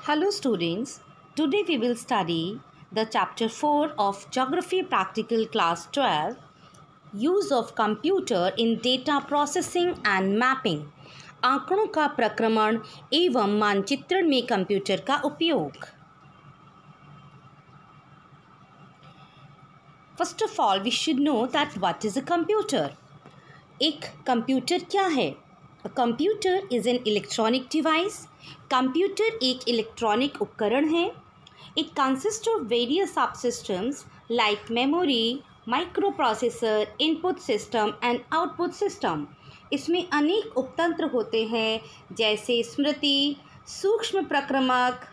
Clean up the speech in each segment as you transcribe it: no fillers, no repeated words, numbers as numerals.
Hello students, today we will study the chapter 4 of Geography Practical Class 12, Use of Computer in Data Processing and Mapping, आंकड़ों का प्रक्रमण एवं मानचित्रण में computer का उपयोग। First of all, we should know that what is a computer. एक computer क्या है? A computer is an electronic device. Computer एक इलेक्ट्रॉनिक उपकरण है. It consists of various subsystems like memory, microprocessor, input system and output system. इसमें अनेक उपतंत्र होते हैं जैसे स्मृति, सूक्ष्म प्रक्रमक,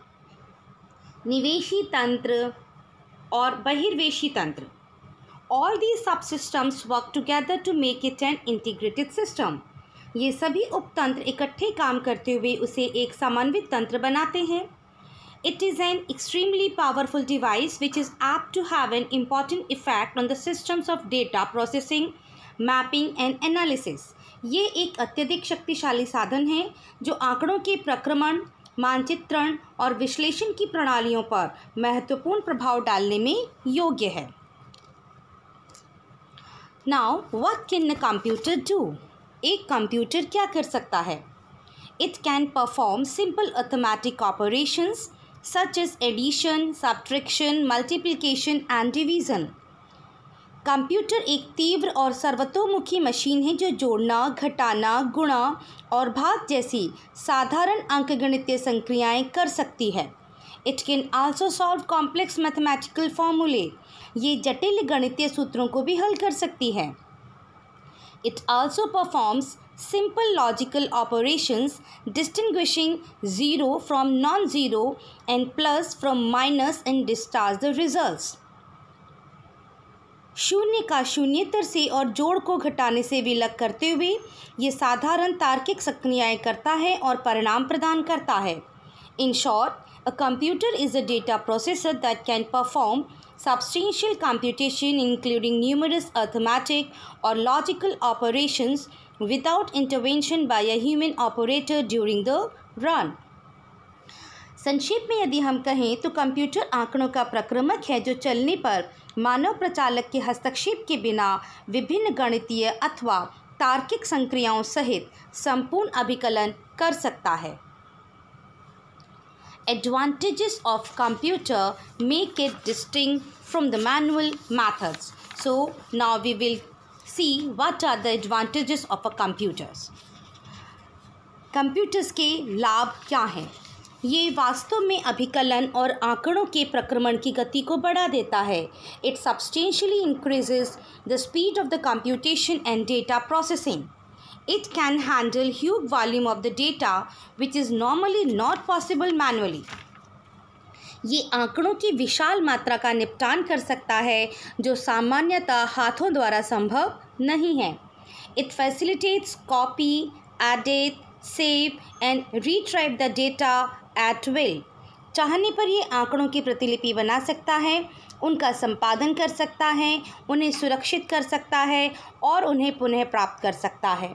निवेशी तंत्र और बहिर्वेशी तंत्र. All these subsystems work together to make it an integrated system. ये सभी उपतंत्र इकट्ठे काम करते हुए उसे एक समन्वित तंत्र बनाते हैं. It is an extremely powerful device which is apt to have an important effect on the systems of data processing, mapping and analysis. ये एक अत्यधिक शक्तिशाली साधन है जो आंकड़ों के प्रक्रमण, मानचित्रण और विश्लेषण की प्रणालियों पर महत्वपूर्ण प्रभाव डालने में योग्य है. Now, what can a computer do? एक कंप्यूटर क्या कर सकता है? It can perform simple arithmetic operations such as addition, subtraction, multiplication and division. Computer एक तीव्र और सर्वतोमुखी मशीन है जो जोड़ना, घटाना, गुणा और भाग जैसी साधारण अंकगणितीय संक्रियाएं कर सकती है. It can also solve complex mathematical formulae. ये जटिल गणितीय सूत्रों को भी हल कर सकती है. It also performs simple logical operations distinguishing zero from non-zero and plus from minus and discharge the results. शून्य का शून्येतर से और जोड़ को घटाने से विलग करते हुए ये साधारण तार्किक संक्रियाएं करता है और परिणाम प्रदान करता है. In short, a computer is a data processor that can perform substantial computation including numerous arithmetic or logical operations without intervention by a human operator during the run. संक्षेप में यदि हम कहें तो कंप्यूटर आंकड़ों का प्रक्रमक है जो चलने पर मानव प्रचालक के हस्तक्षेप के बिना विभिन्न गणितीय अथवा तार्किक संक्रियाओं सहित संपूर्ण अभिकलन कर सकता है. Advantages of computer make it distinct from the manual methods. So now we will see what are the advantages of a computers. Computers के लाभ क्या हैं? ये वास्तव में अभिकलन और आंकड़ों के प्रक्रमण की गति को बढ़ा देता है. It substantially increases the speed of the computation and data processing. It can handle huge volume of the data which is normally not possible manually. ये आंकड़ों की विशाल मात्रा का निपटान कर सकता है जो सामान्यतः हाथों द्वारा संभव नहीं है. It facilitates copy, edit, save and retrieve the data at will. चाहने पर ये आंकड़ों की प्रतिलिपि बना सकता है, उनका संपादन कर सकता है, उन्हें सुरक्षित कर सकता है और उन्हें पुनः प्राप्त कर सकता है.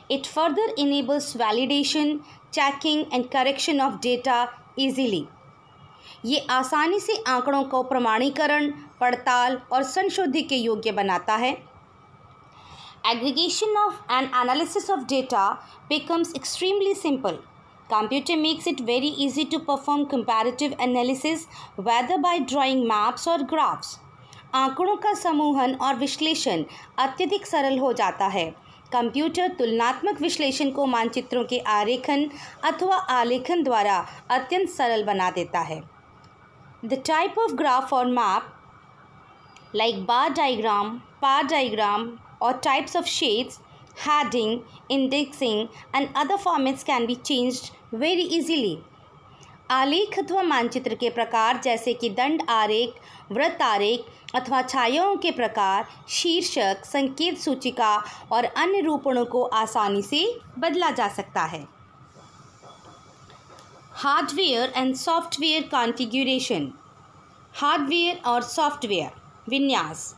It further enables validation, checking and correction of data easily. ये आसानी से आंकड़ों को प्रमाणीकरण, पड़ताल और संशोधन के योग्य बनाता है. Aggregation of and analysis of data becomes extremely simple. Computer makes it very easy to perform comparative analysis whether by drawing maps or graphs. आंकड़ों का समूहन और विश्लेषण अत्यधिक सरल हो जाता है. कंप्यूटर तुलनात्मक विश्लेषण को मानचित्रों के आरेखन अथवा आलेखन द्वारा अत्यंत सरल बना देता है. The type of graph or map like bar diagram, par diagram or types of shades, heading, indexing and other formats can be changed very easily. आलेख अथवा मानचित्र के प्रकार जैसे कि दंड आरेख, वृत्त आरेख अथवा छायाओं के प्रकार, शीर्षक, संकेत सूचिका और अन्य रूपणों को आसानी से बदला जा सकता है. Hardware and software configuration. Hardware और सॉफ्टवेयर विन्यास.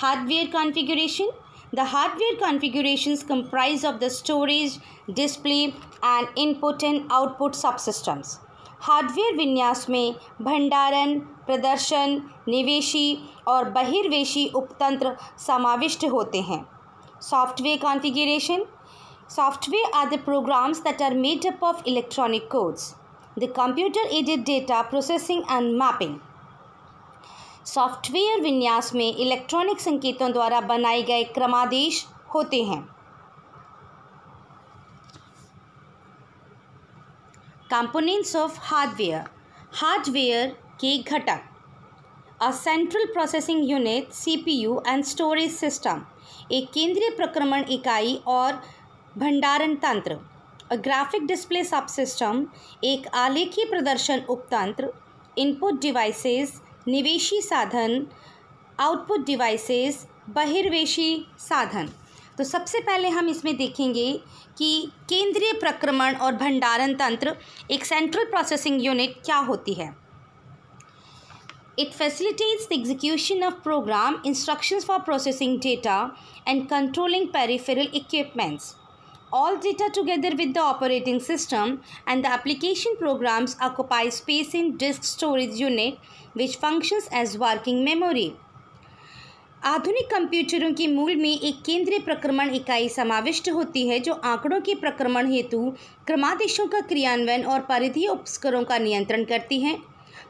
Hardware configuration. The hardware configurations comprise of the storage, display and input and output subsystems. Hardware विन्यास में भंडारण, प्रदर्शन, निवेशी और बहिर्वेशी उपतंत्र समाविष्ट होते हैं। Software configuration. Software are the programs that are made up of electronic codes. The computer-aided data processing and mapping. Software विन्यास में इलेक्ट्रॉनिक संकेतों द्वारा बनाए गए क्रमादेश होते हैं। Components of hardware. हार्डवेयर के घटक। A central processing unit CPU and storage system, एक केंद्रीय प्रक्रमण इकाई और भंडारण तंत्र। अ ग्राफिक डिस्प्ले सबसिस्टम, एक आलेखी प्रदर्शन उपतंत्र। इनपुट डिवाइसेस, निवेशी साधन। आउटपुट डिवाइसेस, बहिर्वेशी साधन। तो सबसे पहले हम इसमें देखेंगे कि केंद्रीय प्रक्रमण और भंडारण तंत्र, एक सेंट्रल प्रोसेसिंग यूनिट क्या होती है। It facilitates the execution of program instructions for processing data and controlling peripheral equipments. All data together with the operating system and the application programs occupy space in disk storage unit which functions as working memory. आधुनिक कंप्यूटरों के मूल में एक केंद्रीय प्रक्रमण इकाई समाविष्ट होती है जो आंकड़ों के प्रक्रमण हेतु क्रमादेशों का क्रियान्वयन और परिधीय उपस्करों का नियंत्रण करती हैं।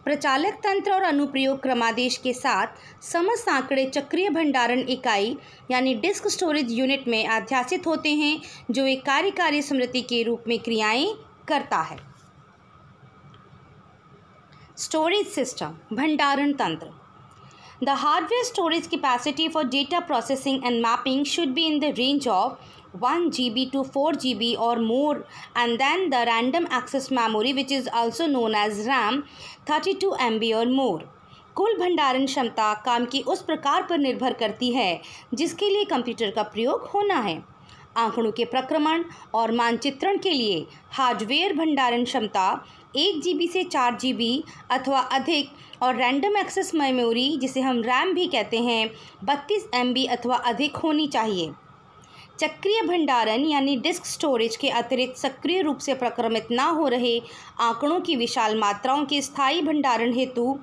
प्रचालक तंत्र और अनुप्रयोग क्रमादेश के साथ समस्त आंकड़े चक्रीय भंडारण इकाई यानी डिस्क स्टोरेज यूनिट में अध्यासित होते हैं जो एक कार्यकारी स्मृति के रूप में क्रियाएं करता है। स्टोरेज सिस्टम, भंडारण तंत्र। The hardware storage capacity for data processing and mapping should be in the range of 1 GB to 4 GB or more, and then the random access memory, which is also known as RAM, 32 MB or more. कुल भंडारण क्षमता काम की उस प्रकार पर निर्भर करती है जिसके लिए कंप्यूटर का प्रयोग होना है। आंकड़ों के प्रक्रमण और मानचित्रण के लिए हार्डवेयर भंडारण क्षमता 1 GB से 4 GB अथवा अधिक और रैंडम एक्सेस मेमोरी, जिसे हम रैम भी कहते हैं, 32 MB अथवा अधिक होनी चाहिए। चक्रीय भंडारण यानी डिस्क स्टोरेज के अतिरिक्त सक्रिय रूप से प्रक्रमित न हो रहे आंकड़ों की विशाल मात्राओं के स्थायी भंडारण हेतु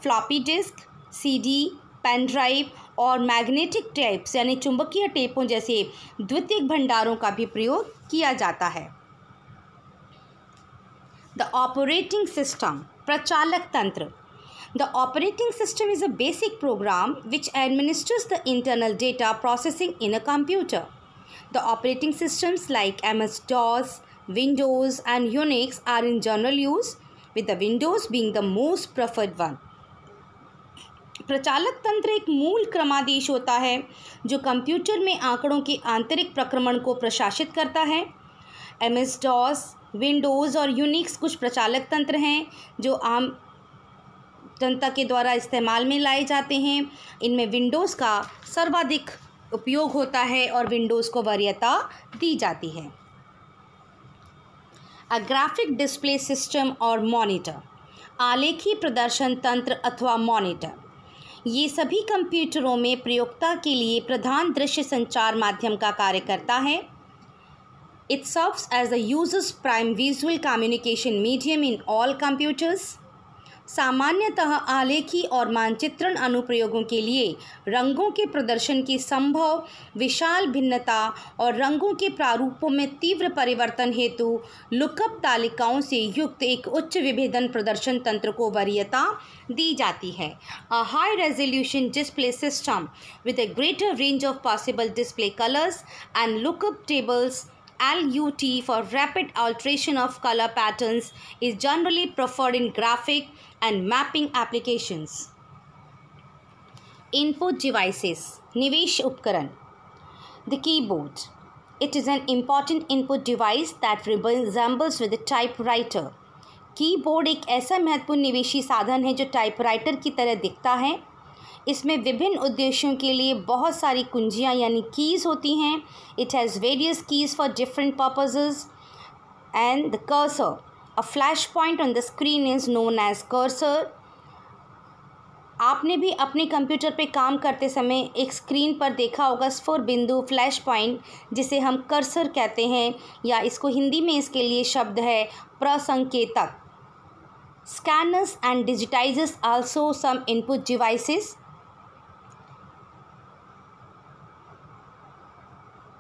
floppy disk, CD, pen drive और मैग्नेटिक टेप्स यानी चुंबकीय टेपों जैसे द्वितीयक भंडारों का भी प्रयोग किया जाता है। द ऑपरेटिंग सिस्टम, प्रचालक तंत्र। The operating system is a basic program which administers the internal data processing in a computer. The operating systems like MS-DOS, Windows and Unix are in general use, with the Windows being the most preferred one. प्रचालक तंत्र एक मूल क्रमादेश होता है जो computer में आंकड़ों के आंतरिक प्रक्रमण को प्रशासित करता है। MS-DOS, विंडोज़ और यूनिक्स कुछ प्रचालक तंत्र हैं जो आम जनता के द्वारा इस्तेमाल में लाए जाते हैं। इनमें विंडोज़ का सर्वाधिक उपयोग होता है और विंडोज़ को वरीयता दी जाती है। अ ग्राफिक डिस्प्ले सिस्टम और मॉनिटर, आलेखी प्रदर्शन तंत्र अथवा मॉनिटर, ये सभी कंप्यूटरों में प्रयोक्ता के लिए प्रधान दृश्य संचार माध्यम का कार्य करता है। It serves as the users prime visual communication medium in all computers. सामान्यतः आलेखी और मानचित्रण अनुप्रयोगों के लिए रंगों के प्रदर्शन की संभव विशाल भिन्नता और रंगों के प्रारूपों में तीव्र परिवर्तन हेतु लुकअप तालिकाओं से युक्त एक उच्च विभेदन प्रदर्शन तंत्र को वरीयता दी जाती है। A high resolution display system with a greater range of possible display colours and lookup tables LUT for rapid alteration of color patterns is generally preferred in graphic and mapping applications. Input devices, निवेश उपकरण। The keyboard. It is an important input device that resembles with a typewriter. Keyboard एक ऐसा महत्वपूर्ण निवेशी साधन है जो typewriter की तरह दिखता है। इसमें विभिन्न उद्देश्यों के लिए बहुत सारी कुंजियाँ यानी कीज़ होती हैं। It has various keys for different purposes and the cursor, a flash point on the screen is known as cursor. आपने भी अपने कंप्यूटर पे काम करते समय एक स्क्रीन पर देखा होगा स्फुर बिंदु, फ्लैश पॉइंट, जिसे हम कर्सर कहते हैं, या इसको हिंदी में इसके लिए शब्द है प्रसंकेतक। Scanners and digitizers also some input devices.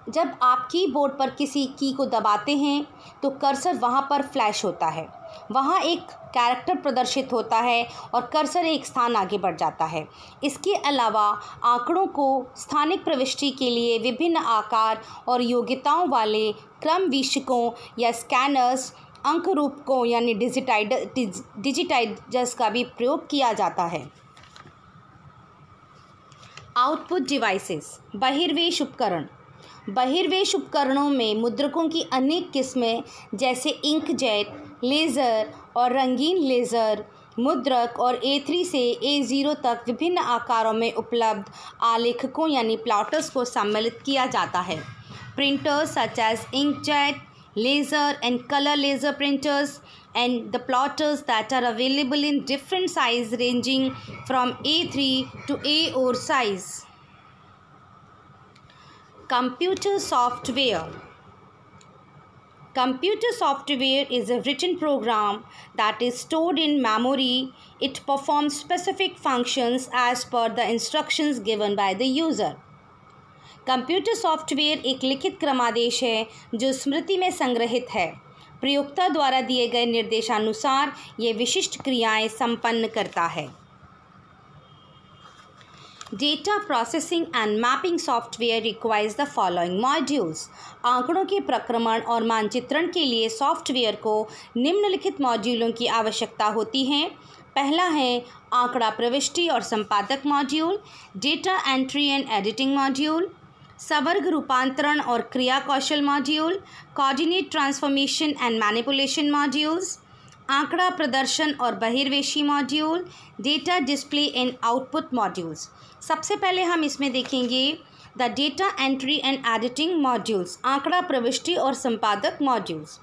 जब आप कीबोर्ड पर किसी की को दबाते हैं तो कर्सर वहाँ पर फ्लैश होता है, वहाँ एक कैरेक्टर प्रदर्शित होता है और कर्सर एक स्थान आगे बढ़ जाता है। इसके अलावा आंकड़ों को स्थानिक प्रविष्टि के लिए विभिन्न आकार और योग्यताओं वाले क्रमवीक्षकों या स्कैनर्स, अंक रूपकों यानी डिजिटाइजर्स का भी प्रयोग किया जाता है। आउटपुट डिवाइसेस, बहिर्वेश उपकरण। बहिर्वेश उपकरणों में मुद्रकों की अनेक किस्में जैसे इंकजेट, लेज़र और रंगीन लेज़र मुद्रक और A3 से A0 तक विभिन्न आकारों में उपलब्ध आलेखकों यानी प्लॉटर्स को सम्मिलित किया जाता है। Printers such as inkjet, laser and color laser printers and the plotters that are available in different size ranging from A3 to A4 size. Computer software. Computer software is a written program that is stored in memory. It performs specific functions as per the instructions given by the user. Computer software एक लिखित क्रमादेश है जो स्मृति में संग्रहित है। प्रयोक्ता द्वारा दिए गए निर्देशानुसार ये विशिष्ट क्रियाएं संपन्न करता है। Data processing and mapping software requires the following modules. आंकड़ों के प्रक्रमण और मानचित्रण के लिए सॉफ्टवेयर को निम्नलिखित मॉड्यूलों की आवश्यकता होती है। पहला है आंकड़ा प्रविष्टि और संपादक module, data entry and editing module, सवर्ग रूपांतरण और क्रिया कौशल module, coordinate transformation and manipulation modules, आंकड़ा प्रदर्शन और बहिर्वेशी module, data display and output modules. सबसे पहले हम इसमें देखेंगे the data entry and editing modules, आंकड़ा प्रविष्टि और संपादक modules.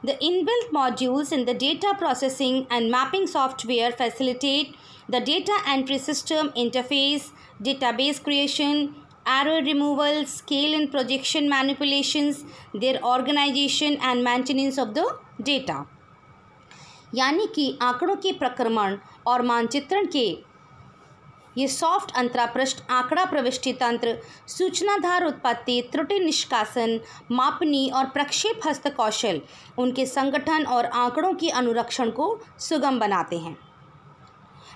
The inbuilt modules in the data processing and mapping software facilitate the data entry system interface, database creation, error removal, scale and projection manipulations, their organization and maintenance of the data. यानी कि आंकड़ों के प्रक्रमण और मानचित्रण के ये soft अंतरापृष्ठ आंकड़ा प्रविष्टि तंत्र, सूचनाधार उत्पत्ति, त्रुटि निष्कासन, मापनी और प्रक्षेप हस्त कौशल उनके संगठन और आंकड़ों की अनुरक्षण को सुगम बनाते हैं।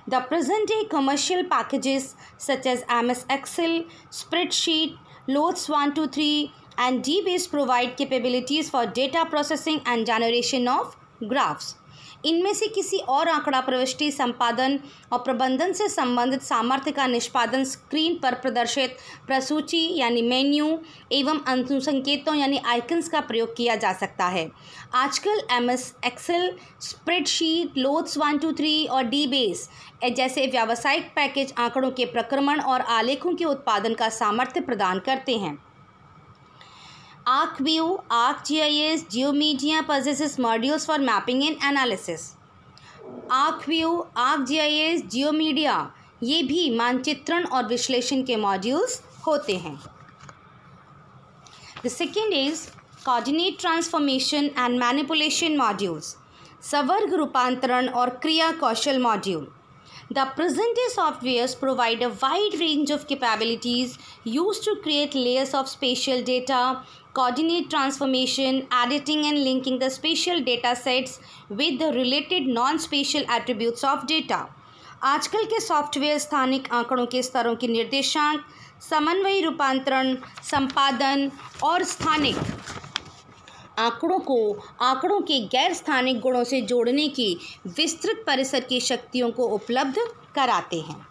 The present day commercial packages such as MS Excel, spreadsheet, Lotus 123 and DBase provide capabilities for data processing and generation of graphs. इनमें से किसी और आंकड़ा प्रविष्टि, संपादन और प्रबंधन से संबंधित सामर्थ्य का निष्पादन स्क्रीन पर प्रदर्शित प्रसूची यानी मेन्यू एवं अनुसंकेतों यानी आइकन्स का प्रयोग किया जा सकता है। आजकल MS एक्सेल, स्प्रेडशीट, लोट्स 123 और DBase जैसे व्यावसायिक पैकेज आंकड़ों के प्रक्रमण और आलेखों के उत्पादन का सामर्थ्य प्रदान करते हैं। ArcView, ArcGIS, GeoMedia possesses modules for mapping and analysis. ArcView, ArcGIS, GeoMedia ये भी मानचित्रण और विश्लेषण के मॉड्यूल्स होते हैं। The second is coordinate transformation and manipulation modules, Swarg रूपांतरण और क्रिया कौशल module. The present day softwares provide a wide range of capabilities used to create layers of spatial data, coordinate transformation, editing and linking the spatial data sets with the related non-spatial attributes of data. आजकल के software स्थानिक आंकड़ों के स्तरों की निर्देशांक, समन्वयी रूपांतरण, संपादन और स्थानिक आंकड़ों को आंकड़ों के गैर स्थानिक गुणों से जोड़ने की विस्तृत परिसर की शक्तियों को उपलब्ध कराते हैं।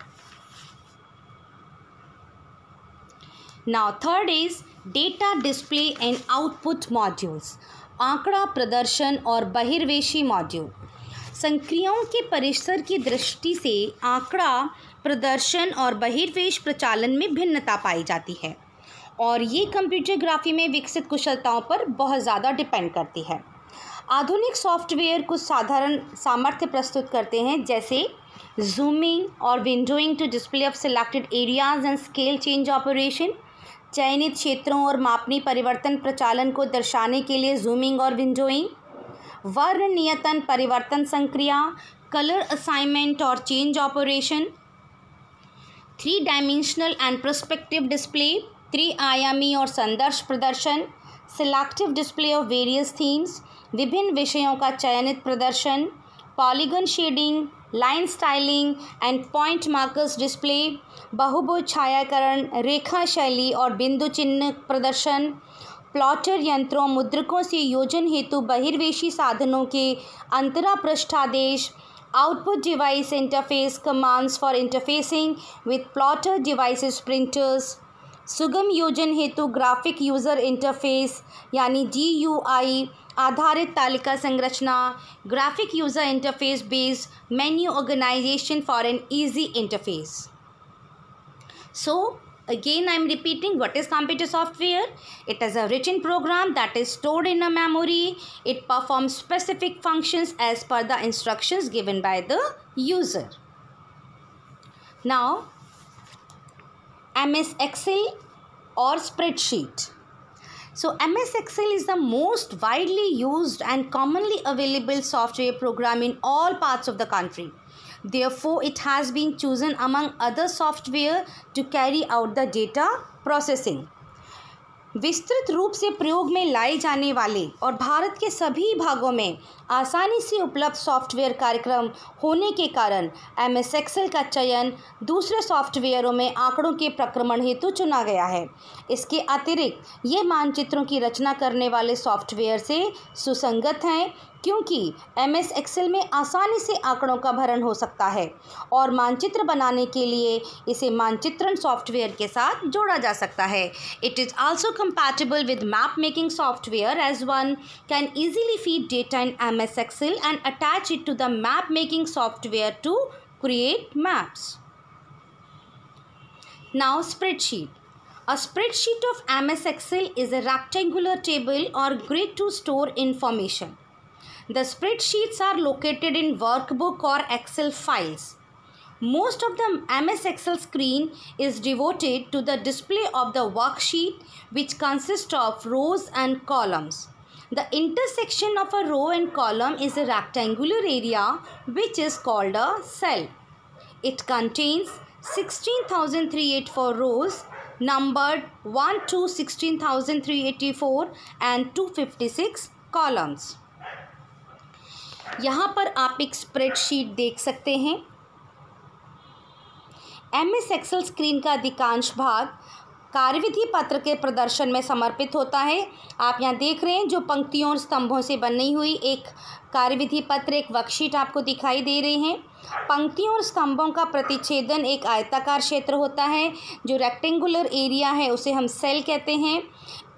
Now third is data display and output modules, आंकड़ा प्रदर्शन और बहिर्वेशी मॉड्यूल। संक्रियाओं के परिसर की दृष्टि से आंकड़ा प्रदर्शन और बहिर्वेश प्रचालन में भिन्नता पाई जाती है और ये कंप्यूटर ग्राफी में विकसित कुशलताओं पर बहुत ज़्यादा डिपेंड करती है। आधुनिक सॉफ्टवेयर कुछ साधारण सामर्थ्य प्रस्तुत करते हैं जैसे जूमिंग और windowing to display of selected areas and scale change operation, चयनित क्षेत्रों और मापनी परिवर्तन प्रचालन को दर्शाने के लिए जूमिंग और विंडोइंग, वर्ण नियतन परिवर्तन संक्रिया, color assignment or change operation, 3-dimensional and perspective display, त्रि-आयामी और संदर्श प्रदर्शन, selective display of various themes, विभिन्न विषयों का चयनित प्रदर्शन, polygon shading, line styling and point markers display, बहुभुज छायाकरण, रेखा शैली और बिंदु चिन्ह प्रदर्शन, प्लॉटर यंत्रों मुद्रकों से योजन हेतु बहिर्वेशी साधनों के अंतरा पृष्ठादेश, output device interface commands for interfacing with plotter devices printers, सुगम योजन हेतु ग्राफिक यूज़र इंटरफेस यानी GUI आधारित तालिका संरचना, graphic user interface based menu organisation for an easy interface. So again I am repeating, what is computer software? It is a written program that is stored in a memory. It performs specific functions as per the instructions given by the user. Now MS Excel or spreadsheet. So MS Excel is the most widely used and commonly available software program in all parts of the country. Therefore, it has been chosen among other software to carry out the data processing. विस्तृत रूप से प्रयोग में लाए जाने वाले और भारत के सभी भागों में आसानी से उपलब्ध सॉफ्टवेयर कार्यक्रम होने के कारण MS Excel का चयन दूसरे सॉफ्टवेयरों में आंकड़ों के प्रक्रमण हेतु चुना गया है. इसके अतिरिक्त ये मानचित्रों की रचना करने वाले सॉफ्टवेयर से सुसंगत हैं क्योंकि MS Excel में आसानी से आंकड़ों का भरण हो सकता है और मानचित्र बनाने के लिए इसे मानचित्रण सॉफ्टवेयर के साथ जोड़ा जा सकता है. It is also compatible with map making software as one can easily feed data in MS Excel and attach it to the map making software to create maps. Now spreadsheet. A spreadsheet of MS Excel is a rectangular table or grid to store information. The spreadsheets are located in workbook or Excel files. Most of the MS Excel screen is devoted to the display of the worksheet, which consists of rows and columns. The intersection of a row and column is a rectangular area which is called a cell. It contains 16,384 rows numbered 1 to 16,384 and 256 columns. यहाँ पर आप एक spreadsheet देख सकते हैं. MS Excel screen का अधिकांश भाग कार्यविधि पत्र के प्रदर्शन में समर्पित होता है. आप यहाँ देख रहे हैं जो पंक्तियों और स्तंभों से बनी हुई एक कार्यविधि पत्र, एक वर्कशीट आपको दिखाई दे रही हैं. पंक्तियों और स्तंभों का प्रतिच्छेदन एक आयताकार क्षेत्र होता है. जो रेक्टेंगुलर एरिया है उसे हम सेल कहते हैं.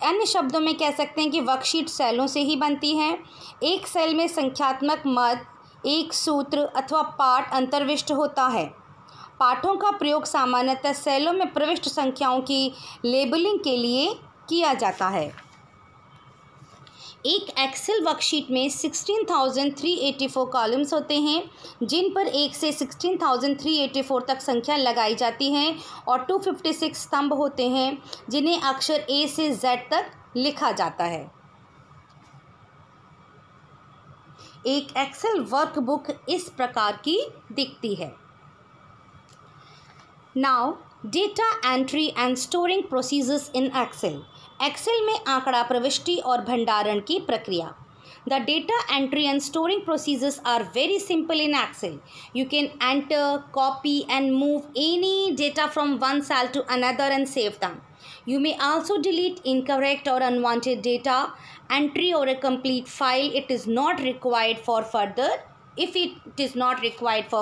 अन्य शब्दों में कह सकते हैं कि वर्कशीट सेलों से ही बनती है. एक सेल में संख्यात्मक मद, एक सूत्र अथवा पाठ अंतर्विष्ट होता है. पाठों का प्रयोग सामान्यतः सेलों में प्रविष्ट संख्याओं की लेबलिंग के लिए किया जाता है. एक एक्सेल वर्कशीट में 16,384 कॉलम्स होते हैं जिन पर 1 से 16,384 तक संख्या लगाई जाती है और 256 स्तंभ होते हैं जिन्हें अक्षर A से Z तक लिखा जाता है. एक एक्सेल वर्कबुक इस प्रकार की दिखती है. Now data entry and storing procedures in Excel. Excel में आंकड़ा प्रविष्टि और भंडारण की प्रक्रिया. The data entry and storing procedures are very simple in Excel. You can enter, copy and move any data from one cell to another and save them. You may also delete incorrect or unwanted data entry or a complete file. It is not required for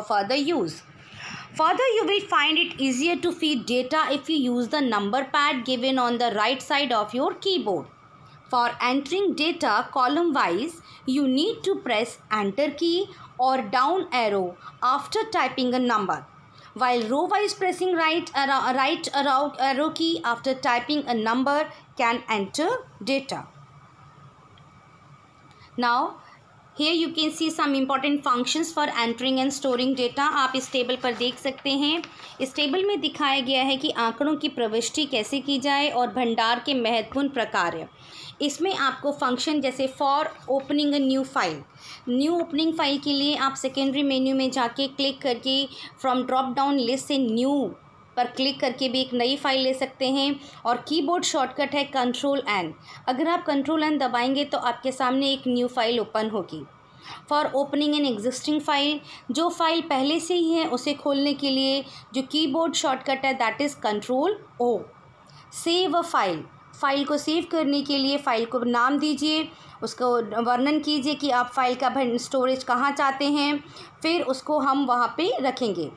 further use. Further, you will find it easier to feed data if you use the number pad given on the right side of your keyboard. For entering data column wise, you need to press enter key or down arrow after typing a number, while row wise pressing right arrow key after typing a number can enter data. Now, Here you can see some important functions for entering and storing data. आप इस table पर देख सकते हैं। इस table में दिखाया गया है कि आंकड़ों की प्रविष्टि कैसे की जाए और भंडार के महत्वपूर्ण प्रकार। इसमें आपको फंक्शन जैसे for opening a new opening file के लिए आप सेकेंडरी मेन्यू में जाके क्लिक करके फ्रॉम ड्रॉप डाउन लिस्ट से न्यू पर क्लिक करके भी एक नई फाइल ले सकते हैं। और कीबोर्ड शॉर्टकट है Ctrl+N। अगर आप Ctrl+N दबाएंगे तो आपके सामने एक न्यू फाइल ओपन होगी। For opening an existing file, जो फाइल पहले से ही है उसे खोलने के लिए जो कीबोर्ड शॉर्टकट है that is Ctrl+O। Save a file को सेव करने के लिए फाइल को नाम दीजिए, उसको वर्णन कीजिए कि आप फाइल का स्टोरेज कहाँ चाहते हैं, फिर उसको हम वहाँ पे रखेंगे।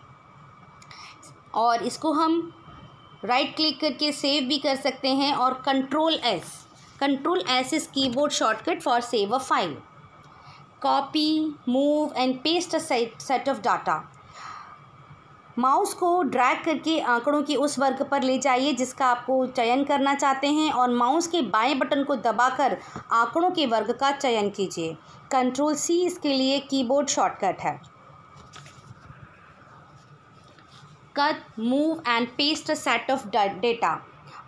और इसको हम राइट क्लिक करके सेव भी कर सकते हैं। और Ctrl+S is keyboard shortcut for save a file. Copy, move and paste a set of data, mouse को ड्रैग करके आंकड़ों के उस वर्ग पर ले जाइए जिसका आपको चयन करना चाहते हैं और माउस के बाएं बटन को दबाकर आंकड़ों के वर्ग का चयन कीजिए। Ctrl+C इसके लिए कीबोर्ड शॉर्टकट है। Cut, move and paste a set of data,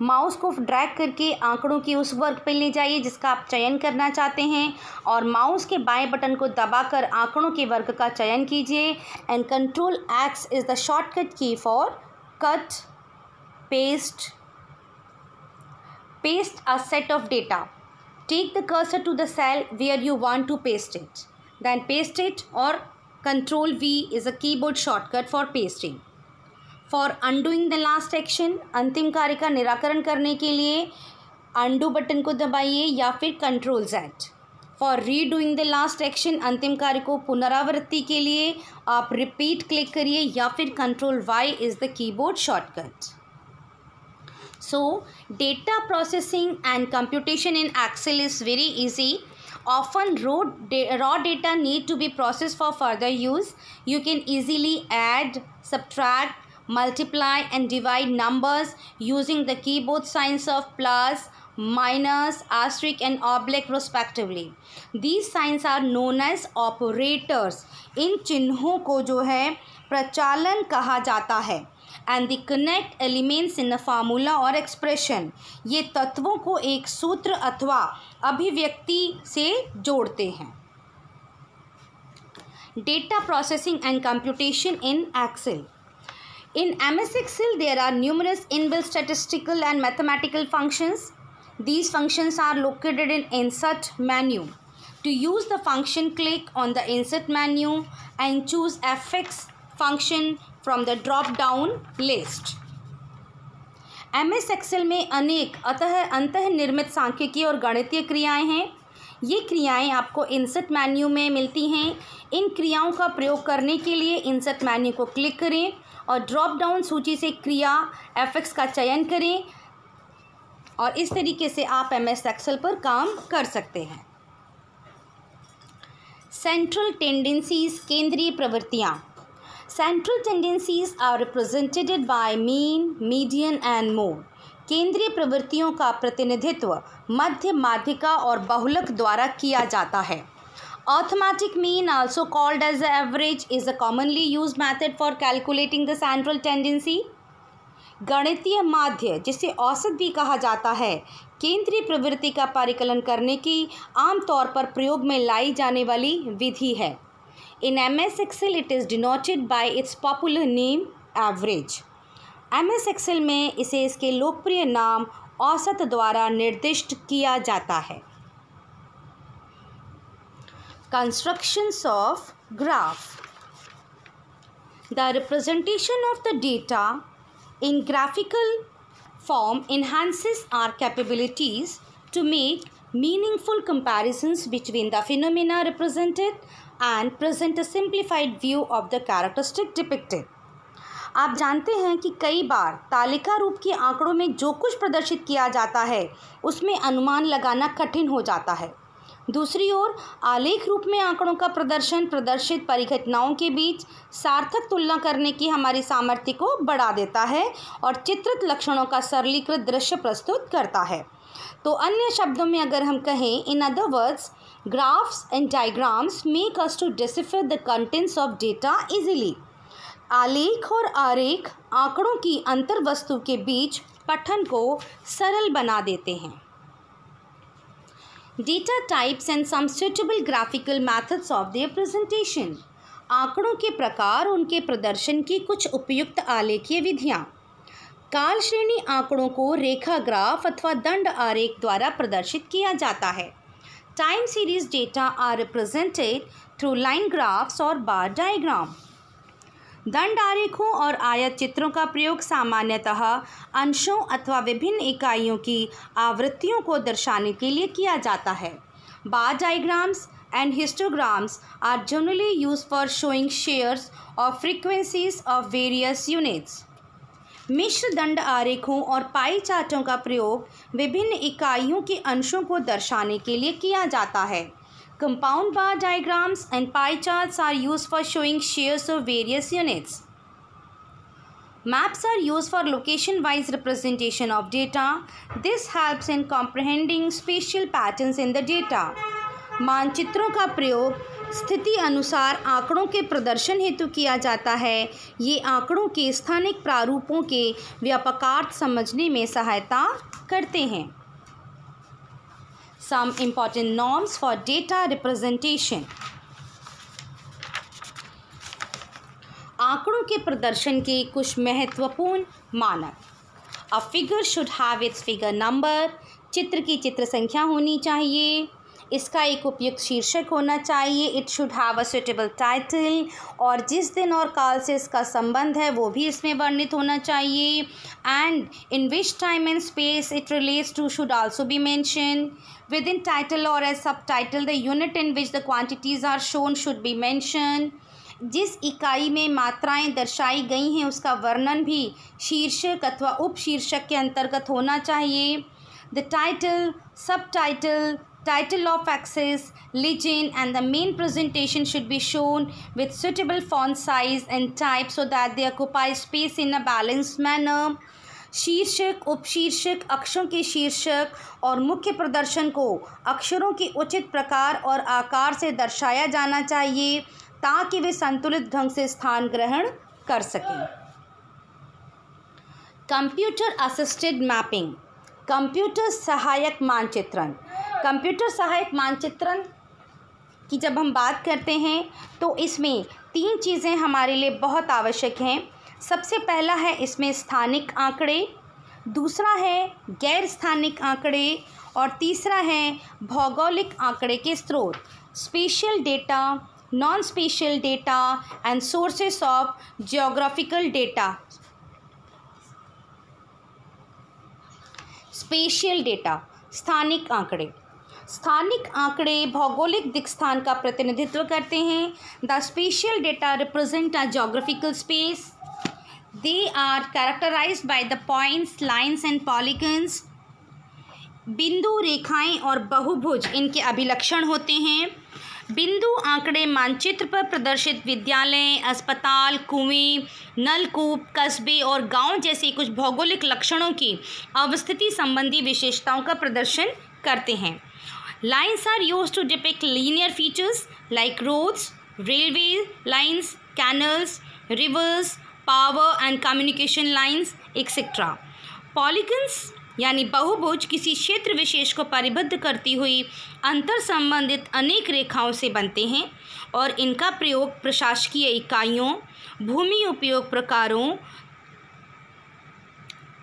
mouse को ड्रैग करके आंकड़ों के उस वर्ग पर ले जाइए जिसका आप चयन करना चाहते हैं और माउस के बाएं बटन को दबाकर आंकड़ों के वर्ग का चयन कीजिए। And Ctrl+X is the shortcut key for cut, paste a set of data. Take the cursor to the cell where you want to paste it, then paste it. और Ctrl+V is a keyboard shortcut for pasting. For undoing the last action, अंतिम कार्य का निराकरण करने के लिए undo button को दबाइए या फिर Ctrl+Z। For redoing the last action, अंतिम कार्य को पुनरावृत्ति के लिए आप रिपीट क्लिक करिए या फिर Ctrl+Y is the keyboard shortcut. So data processing and computation in Excel is very easy. Often raw data need to be processed for further use. You can easily add, subtract, multiply and divide numbers using the keyboard signs of plus, minus, asterisk and oblique respectively. These signs are known as operators. इन चिन्हों को जो है प्रचालन कहा जाता है। And they connect elements in a formula or expression. ये तत्वों को एक सूत्र अथवा अभिव्यक्ति से जोड़ते हैं। Data processing and computation in Excel. In MS Excel, there are numerous inbuilt statistical and mathematical functions. These functions are located in Insert menu. To use the function, click on the Insert menu and choose FX function from the drop-down list. MS Excel में अनेक अंतःनिर्मित सांख्यिकीय और गणितीय क्रियाएं हैं। ये क्रियाएं आपको इंसर्ट मेन्यू में मिलती हैं। इन क्रियाओं का प्रयोग करने के लिए इंसर्ट मेन्यू को क्लिक करें और ड्रॉप डाउन सूची से क्रिया FX का चयन करें और इस तरीके से आप MS Excel पर काम कर सकते हैं। सेंट्रल टेंडेंसीज, केंद्रीय प्रवृत्तियाँ। Central tendencies are represented by mean, median and mode. केंद्रीय प्रवृत्तियों का प्रतिनिधित्व मध्य, माध्यिका और बहुलक द्वारा किया जाता है। Arithmetic mean, also called as the average, is a commonly used method for calculating the central tendency. गणितीय माध्य, जिसे औसत भी कहा जाता है, केंद्रीय प्रवृत्ति का परिकलन करने की आमतौर पर प्रयोग में लाई जाने वाली विधि है। In MS Excel, it is denoted by its popular name average. MS Excel में इसे इसके लोकप्रिय नाम औसत द्वारा निर्दिष्ट किया जाता है। Constructions of graph. The representation of the data in graphical form enhances our capabilities to make meaningful comparisons between the phenomena represented and present a simplified view of the characteristic depicted. आप जानते हैं कि कई बार तालिका रूप के आंकड़ों में जो कुछ प्रदर्शित किया जाता है उसमें अनुमान लगाना कठिन हो जाता है। दूसरी ओर आलेख रूप में आंकड़ों का प्रदर्शन प्रदर्शित परिघटनाओं के बीच सार्थक तुलना करने की हमारी सामर्थ्य को बढ़ा देता है और चित्रित लक्षणों का सरलीकृत दृश्य प्रस्तुत करता है। तो अन्य शब्दों में अगर हम कहें, in other words, Graphs and diagrams make us to decipher the contents of data easily. आलेख और आरेख आंकड़ों की अंतर वस्तु के बीच पठन को सरल बना देते हैं. Data types and some suitable graphical methods of their presentation. आंकड़ों के प्रकार, उनके प्रदर्शन की कुछ उपयुक्त आलेखीय विधियाँ. काल श्रेणी आंकड़ों को रेखा ग्राफ अथवा दंड आरेख द्वारा प्रदर्शित किया जाता है. Time series data are represented through line graphs और बार डायग्राम. दंड आरेखों और आयत चित्रों का प्रयोग सामान्यतः अंशों अथवा विभिन्न इकाइयों की आवृत्तियों को दर्शाने के लिए किया जाता है. बार diagrams and histograms are generally used for showing shares or frequencies of various units. मिश्र दंड आरेखों और पाई चार्टों का प्रयोग विभिन्न इकाइयों के अंशों को दर्शाने के लिए किया जाता है. Compound bar diagrams and pie charts are used for showing shares of various units. Maps are used for location-wise representation of data. This helps in comprehending spatial patterns in the data. मानचित्रों का प्रयोग स्थिति अनुसार आंकड़ों के प्रदर्शन हेतु किया जाता है. ये आंकड़ों के स्थानिक प्रारूपों के व्यापकार्थ समझने में सहायता करते हैं. Some important norms for data representation. आंकड़ों के प्रदर्शन के कुछ महत्वपूर्ण मानक. A figure should have its figure number. चित्र की चित्र संख्या होनी चाहिए. इसका एक उपयुक्त शीर्षक होना चाहिए. It should have a suitable title. और जिस दिन और काल से इसका संबंध है वो भी इसमें वर्णित होना चाहिए. And in which time and space it relates to should also be mention. Within title और as subtitle the unit in which the quantities are shown should be mention. जिस इकाई में मात्राएं दर्शाई गई हैं उसका वर्णन भी शीर्षक अथवा उपशीर्षक के अंतर्गत होना चाहिए. द टाइटल, सब title, title of axis, legend and the main presentation should be shown with suitable font size and type so that they occupy space in a balanced manner. शीर्षक, उपशीर्षक, अक्षरों के शीर्षक और मुख्य प्रदर्शन को अक्षरों के उचित प्रकार और आकार से दर्शाया जाना चाहिए ताकि वे संतुलित ढंग से स्थान ग्रहण कर सकें. Computer assisted mapping. कंप्यूटर सहायक मानचित्रण. कंप्यूटर सहायक मानचित्रण की जब हम बात करते हैं तो इसमें 3 चीज़ें हमारे लिए बहुत आवश्यक हैं. सबसे पहला है इसमें स्थानिक आंकड़े, दूसरा है गैर स्थानिक आंकड़े और तीसरा है भौगोलिक आंकड़े के स्रोत. Spatial data, non spatial data and sources of geographical data. Spatial data, स्थानिक आंकड़े. स्थानिक आंकड़े भौगोलिक दिक्स्थान का प्रतिनिधित्व करते हैं. The spatial data represent a geographical space. They are characterised by the points, lines and polygons. बिंदु, रेखाएं और बहुभुज इनके अभिलक्षण होते हैं. बिंदु आंकड़े मानचित्र पर प्रदर्शित विद्यालय, अस्पताल, कुएं, नलकूप, कस्बे और गांव जैसे कुछ भौगोलिक लक्षणों की अवस्थिति संबंधी विशेषताओं का प्रदर्शन करते हैं. Lines are used to depict linear features like roads, railway lines, canals, rivers, power and communication lines, etc. Polygons यानी बहुभुज किसी क्षेत्र विशेष को परिबद्ध करती हुई अंतर संबंधित अनेक रेखाओं से बनते हैं और इनका प्रयोग प्रशासकीय इकाइयों, भूमि उपयोग प्रकारों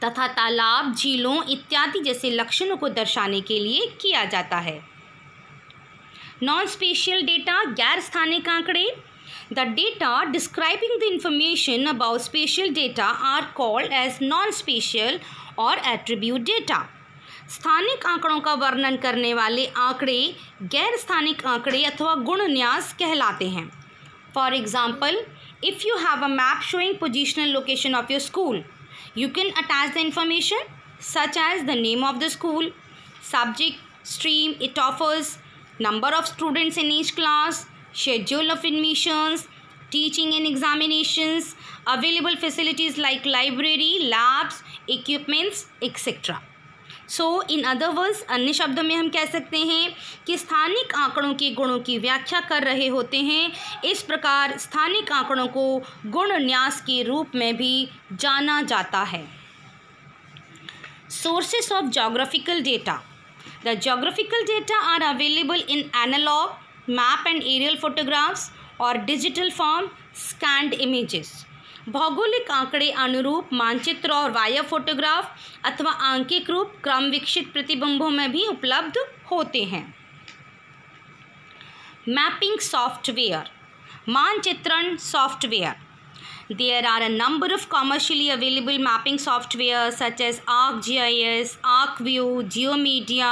तथा तालाब, झीलों इत्यादि जैसे लक्षणों को दर्शाने के लिए किया जाता है. नॉन स्पेशियल डेटा, गैर स्थानिक आंकड़े. The data describing the information about spatial data are called as non spatial और एट्रीब्यूट डेटा. स्थानिक आंकड़ों का वर्णन करने वाले आंकड़े गैर स्थानिक आंकड़े अथवा गुणन्यास कहलाते हैं. For example, if you have a map showing positional location of your school, you can attach the information such as the name of the school, subject, stream it offers, number of students in each class, schedule of admissions, teaching and examinations, available facilities like library, labs, equipments, etc. So in other words, अन्य शब्दों में हम कह सकते हैं कि स्थानिक आंकड़ों के गुणों की व्याख्या कर रहे होते हैं। इस प्रकार स्थानिक आंकड़ों को गुण न्यास के रूप में भी जाना जाता है। Sources of geographical data. The geographical data are available in analog, map and aerial photographs or digital form scanned images. भौगोलिक आंकड़े अनुरूप मानचित्र और वायर फोटोग्राफ अथवा आंकिक रूप क्रम विकसित प्रतिबिंबों में भी उपलब्ध होते हैं। मैपिंग सॉफ्टवेयर, मानचित्रण software. There are a number of commercially available mapping software such as ArcGIS, ArcView, GeoMedia,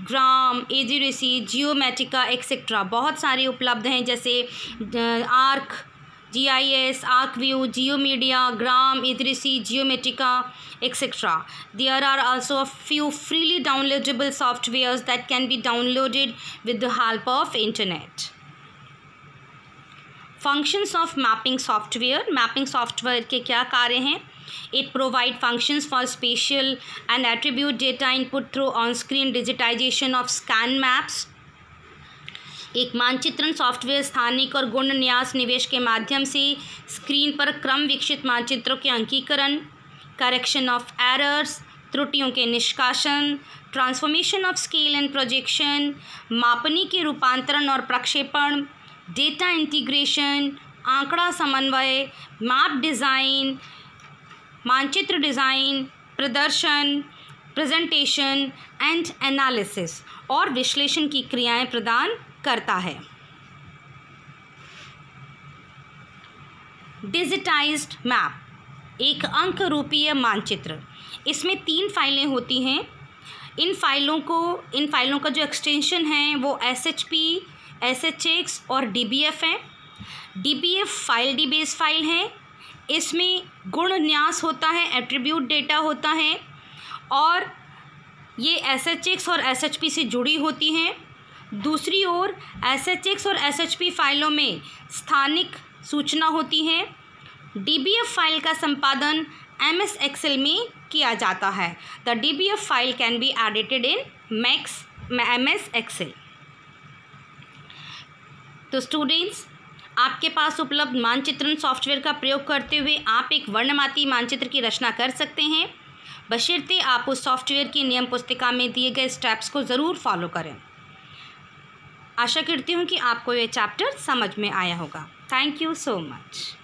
Gram, AGRC, Geomatica, etc. बहुत सारे उपलब्ध हैं, जैसे ArcGIS, ArcView, GeoMedia, Gram, AGRC, Geomatica, etc. There are also a few freely downloadable softwares that can be downloaded with the help of internet. Functions of mapping software. Mapping software के क्या कार्य हैं? It provide functions for spatial and attribute data input through on screen digitisation of scan maps. एक मानचित्रण software स्थानिक और गुण न्यास निवेश के माध्यम से स्क्रीन पर क्रम विकसित मानचित्रों के अंकीकरण, करेक्शन ऑफ एरर्स, त्रुटियों के निष्कासन, transformation of scale and projection, मापनी के रूपांतरण और प्रक्षेपण, डेटा इंटीग्रेशन, आंकड़ा समन्वय, मैप डिज़ाइन, मानचित्र डिज़ाइन, प्रदर्शन, प्रेजेंटेशन एंड एनालिसिस और विश्लेषण की क्रियाएं प्रदान करता है। डिजिटाइज्ड मैप, एक अंक रूपीय मानचित्र। इसमें 3 फाइलें होती हैं। इन फाइलों का जो एक्सटेंशन है वो SHP, SHX और DBF है। DBF file D base file है। इसमें गुण न्यास होता है, एट्रीब्यूट डेटा होता है और ये SHX और SHP से जुड़ी होती हैं। दूसरी ओर SHX और SHP फाइलों में स्थानिक सूचना होती है। DBF फाइल का संपादन MS Excel में किया जाता है। The DBF file can be edited in MS Excel। तो स्टूडेंट्स, आपके पास उपलब्ध मानचित्रण सॉफ्टवेयर का प्रयोग करते हुए आप एक वर्णमाती मानचित्र की रचना कर सकते हैं, बशर्ते आप उस सॉफ्टवेयर की नियम पुस्तिका में दिए गए स्टेप्स को ज़रूर फॉलो करें। आशा करती हूँ कि आपको ये चैप्टर समझ में आया होगा। Thank you so much.